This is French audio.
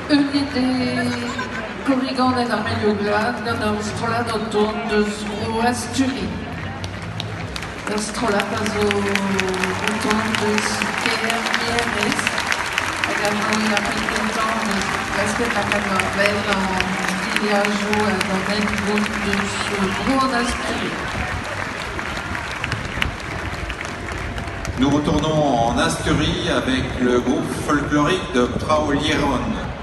Unide Corrigan ed Amelioglad, non strolat auton de Asturi. Strolat also auton de Siker Mieres, également il a pris le temps de respecter la Camarvel en Iliajo dans un de ce gros Asturi. Nous retournons en Asturie avec le groupe folklorique de Praolieron.